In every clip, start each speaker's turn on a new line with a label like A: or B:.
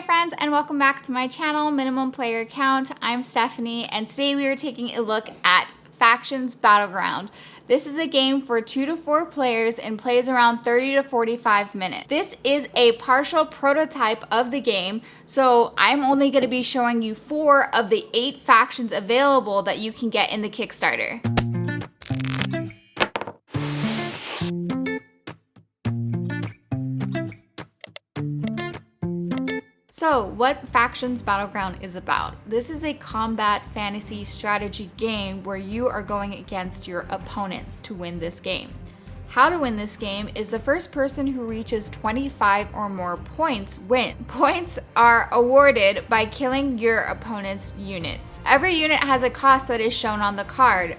A: friends, and welcome back to my channel, Minimum Player Count. I'm Stephanie, and today we are taking a look at Factions Battleground. This is a game for 2 to 4 players and plays around 30 to 45 minutes. This is a partial prototype of the game, so I'm only going to be showing you 4 of the 8 factions available that you can get in the Kickstarter. So, what Factions Battleground is about? This is a combat fantasy strategy game where you are going against your opponents to win this game. How to win this game is the first person who reaches 25 or more points wins. Points are awarded by killing your opponent's units. Every unit has a cost that is shown on the card.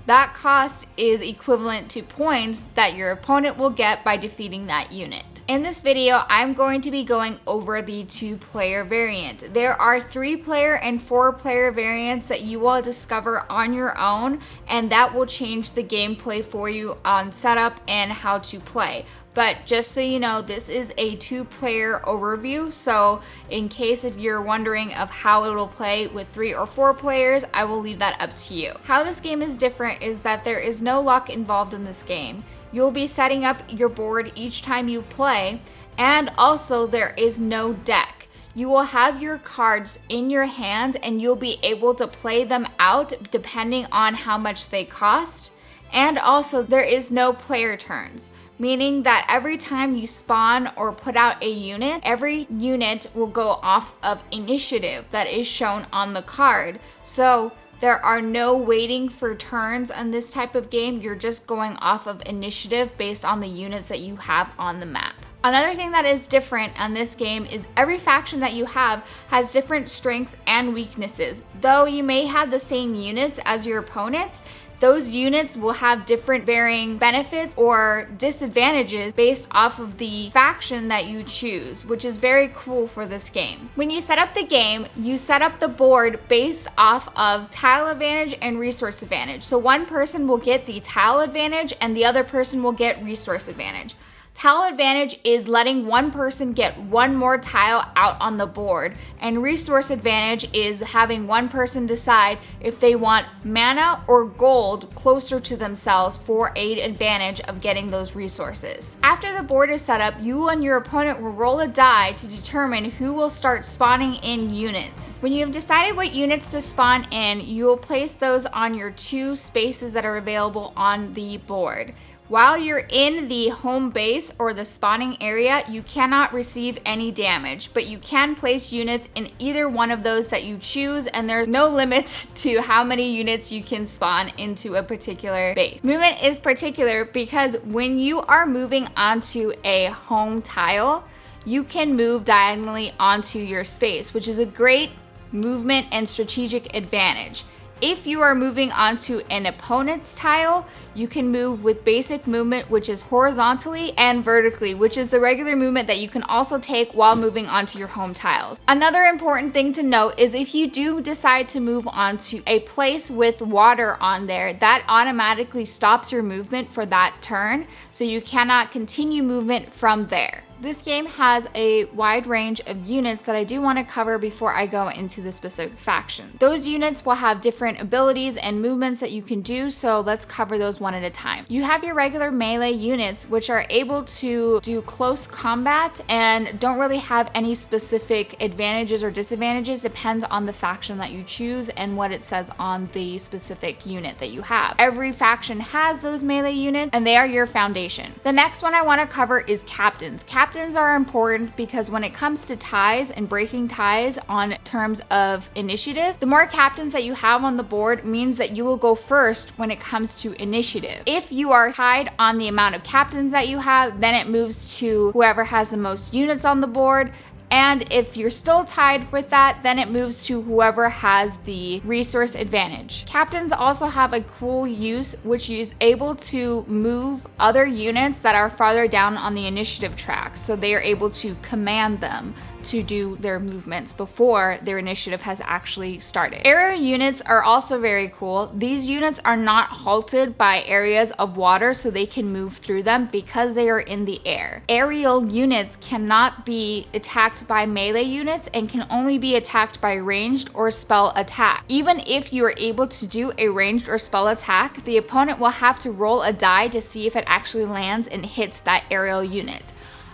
A: That cost is equivalent to points that your opponent will get by defeating that unit. In this video, I'm going to be going over the 2-player variant. There are 3-player and 4-player variants that you will discover on your own, and that will change the gameplay for you on setup and how to play. But just so you know, this is a 2-player overview, so in case if you're wondering of how it will play with 3 or 4 players, I will leave that up to you. How this game is different is that there is no luck involved in this game. You'll be setting up your board each time you play, and also there is no deck. You will have your cards in your hand and you'll be able to play them out depending on how much they cost. And also there is no player turns, meaning that every time you spawn or put out a unit, every unit will go off of initiative that is shown on the card. So there are no waiting for turns on this type of game. You're just going off of initiative based on the units that you have on the map. Another thing that is different on this game is every faction that you have has different strengths and weaknesses. Though you may have the same units as your opponents, those units will have different varying benefits or disadvantages based off of the faction that you choose, which is very cool for this game. When you set up the game, you set up the board based off of tile advantage and resource advantage. So one person will get the tile advantage and the other person will get resource advantage. Tile advantage is letting one person get one more tile out on the board, and resource advantage is having one person decide if they want mana or gold closer to themselves for an advantage of getting those resources. After the board is set up, you and your opponent will roll a die to determine who will start spawning in units. When you have decided what units to spawn in, you will place those on your 2 spaces that are available on the board. While you're in the home base or the spawning area, you cannot receive any damage, but you can place units in either one of those that you choose, and there's no limits to how many units you can spawn into a particular base. Movement is particular because when you are moving onto a home tile, you can move diagonally onto your space, which is a great movement and strategic advantage. If you are moving onto an opponent's tile, you can move with basic movement, which is horizontally, and vertically, which is the regular movement that you can also take while moving onto your home tiles. Another important thing to note is if you do decide to move onto a place with water on there, that automatically stops your movement for that turn, so you cannot continue movement from there. This game has a wide range of units that I do want to cover before I go into the specific factions. Those units will have different abilities and movements that you can do, so let's cover those one at a time. You have your regular melee units, which are able to do close combat and don't really have any specific advantages or disadvantages. Depends on the faction that you choose and what it says on the specific unit that you have. Every faction has those melee units, and they are your foundation. The next one I want to cover is captains. Captains are important because when it comes to ties and breaking ties on terms of initiative, the more captains that you have on the board means that you will go first when it comes to initiative. If you are tied on the amount of captains that you have, then it moves to whoever has the most units on the board. And if you're still tied with that, then it moves to whoever has the resource advantage. Captains also have a cool use, which is able to move other units that are farther down on the initiative track. So they are able to command them to do their movements before their initiative has actually started. Aerial units are also very cool. These units are not halted by areas of water so they can move through them because they are in the air. Aerial units cannot be attacked by melee units and can only be attacked by ranged or spell attack. Even if you are able to do a ranged or spell attack, the opponent will have to roll a die to see if it actually lands and hits that aerial unit.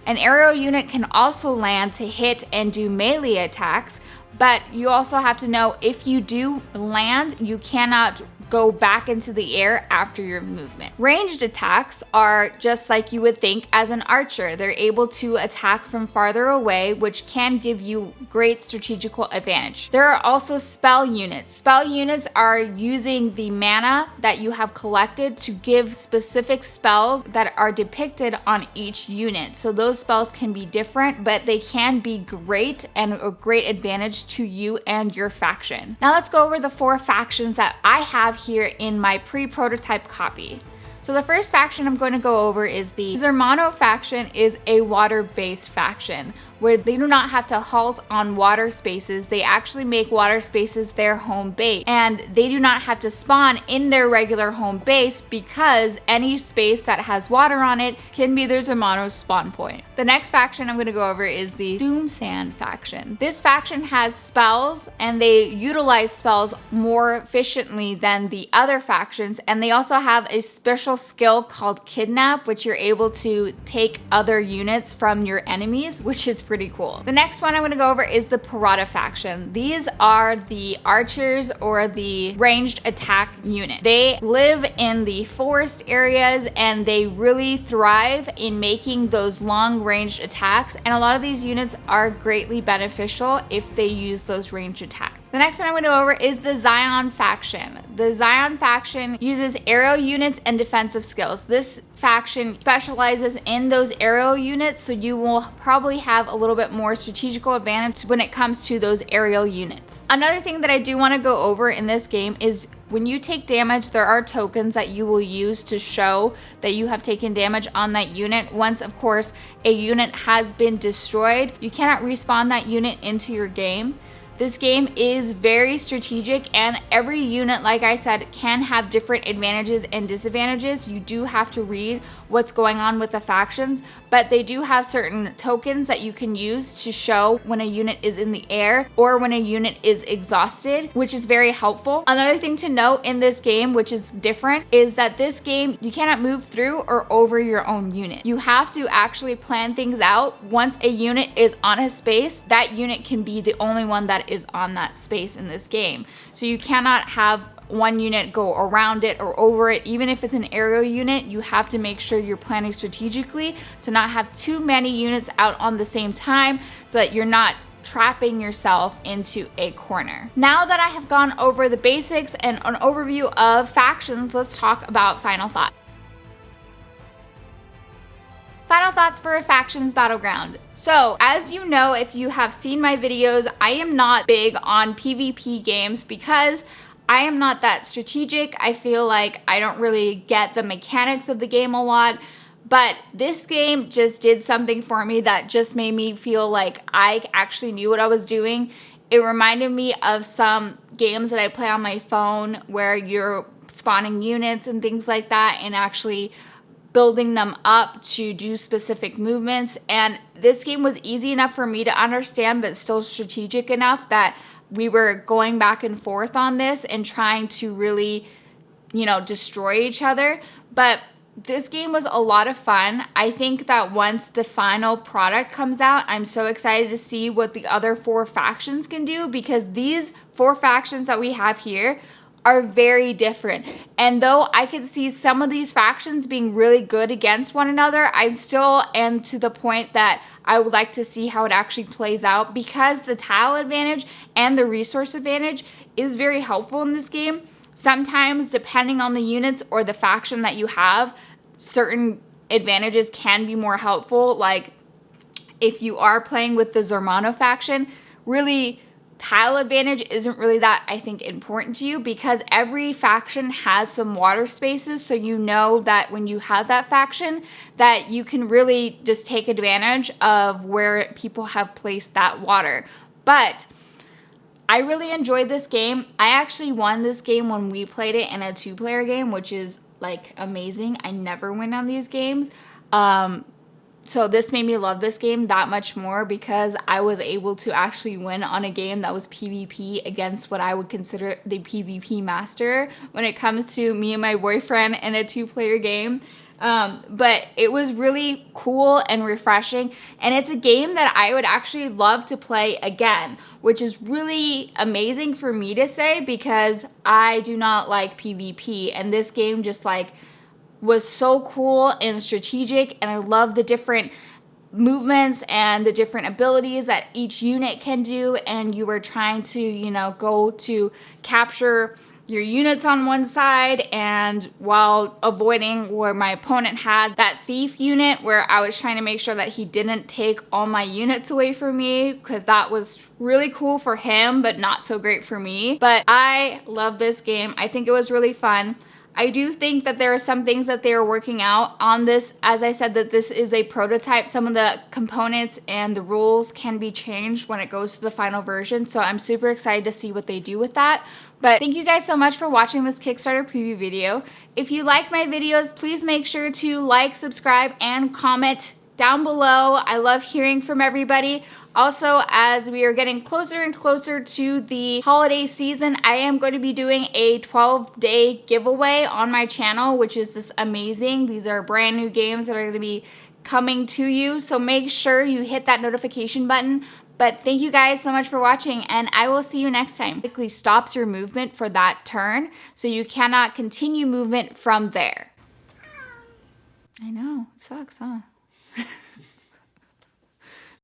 A: An aerial unit can also land to hit and do melee attacks, but you also have to know if you do land, you cannot go back into the air after your movement. Ranged attacks are just like you would think as an archer. They're able to attack from farther away, which can give you great strategical advantage. There are also spell units. Spell units are using the mana that you have collected to give specific spells that are depicted on each unit. So those spells can be different, but they can be great and a great advantage to you and your faction. Now let's go over the 4 factions that I have here in my pre-prototype copy. So the first faction I'm going to go over is the Zermano faction. Is a water-based faction where they do not have to halt on water spaces. They actually make water spaces their home base, and they do not have to spawn in their regular home base because any space that has water on it can be their Zermano spawn point. The next faction I'm going to go over is the Doomsand faction. This faction has spells and they utilize spells more efficiently than the other factions, and they also have a special skill called Kidnap, which you're able to take other units from your enemies, which is pretty cool. The next one I'm going to go over is the Parada faction. These are the archers or the ranged attack unit. They live in the forest areas and they really thrive in making those long ranged attacks, and a lot of these units are greatly beneficial if they use those ranged attacks. The next one I'm going to go over is the Zion faction. The Zion faction uses aerial units and defensive skills. This faction specializes in those aerial units, so you will probably have a little bit more strategical advantage when it comes to those aerial units. Another thing that I do want to go over in this game is when you take damage, there are tokens that you will use to show that you have taken damage on that unit. Once, of course, a unit has been destroyed, you cannot respawn that unit into your game. This game is very strategic, and every unit, like I said, can have different advantages and disadvantages. You do have to read what's going on with the factions, but they do have certain tokens that you can use to show when a unit is in the air or when a unit is exhausted, which is very helpful. Another thing to note in this game, which is different, is that this game, you cannot move through or over your own unit. You have to actually plan things out. Once a unit is on a space, that unit can be the only one that is on that space in this game. So you cannot have one unit go around it or over it. Even if it's an aerial unit, you have to make sure you're planning strategically to not have too many units out on the same time so that you're not trapping yourself into a corner. Now that I have gone over the basics and an overview of factions, let's talk about final thoughts. Final thoughts for a factions battleground. So, as you know, if you have seen my videos, I am not big on PvP games because I am not that strategic. I feel like I don't really get the mechanics of the game a lot. But this game just did something for me that just made me feel like I actually knew what I was doing. It reminded me of some games that I play on my phone where you're spawning units and things like that and actually building them up to do specific movements. And this game was easy enough for me to understand, but still strategic enough that we were going back and forth on this and trying to really, destroy each other. But this game was a lot of fun. I think that once the final product comes out, I'm so excited to see what the other 4 factions can do, because these 4 factions that we have here are very different. And though I could see some of these factions being really good against one another, I still am to the point that I would like to see how it actually plays out, because the tile advantage and the resource advantage is very helpful in this game. Sometimes, depending on the units or the faction that you have, certain advantages can be more helpful. Like if you are playing with the Zermano faction, really tile advantage isn't really that, I think, important to you, because every faction has some water spaces, so you know that when you have that faction that you can really just take advantage of where people have placed that water. But I really enjoyed this game. I actually won this game when we played it in a 2-player game, which is like amazing. I never win on these games. So this made me love this game that much more, because I was able to actually win on a game that was PvP against what I would consider the PvP master when it comes to me and my boyfriend in a 2-player game. But it was really cool and refreshing, and it's a game that I would actually love to play again, which is really amazing for me to say, because I do not like PvP, and this game just like was so cool and strategic, and I love the different movements and the different abilities that each unit can do, and you were trying to, you know, go to capture your units on one side, and while avoiding where my opponent had that thief unit, where I was trying to make sure that he didn't take all my units away from me, because that was really cool for him but not so great for me. But I love this game. I think it was really fun. I do think that there are some things that they are working out on this. As I said, that this is a prototype. Some of the components and the rules can be changed when it goes to the final version. So I'm super excited to see what they do with that. But thank you guys so much for watching this Kickstarter preview video. If you like my videos, please make sure to like, subscribe, and comment down below. I love hearing from everybody. Also, as we are getting closer and closer to the holiday season, I am going to be doing a 12-day giveaway on my channel, which is just amazing. These are brand new games that are going to be coming to you, so make sure you hit that notification button. But thank you guys so much for watching, and I will see you next time. It basically stops your movement for that turn, so you cannot continue movement from there. I know, it sucks, huh?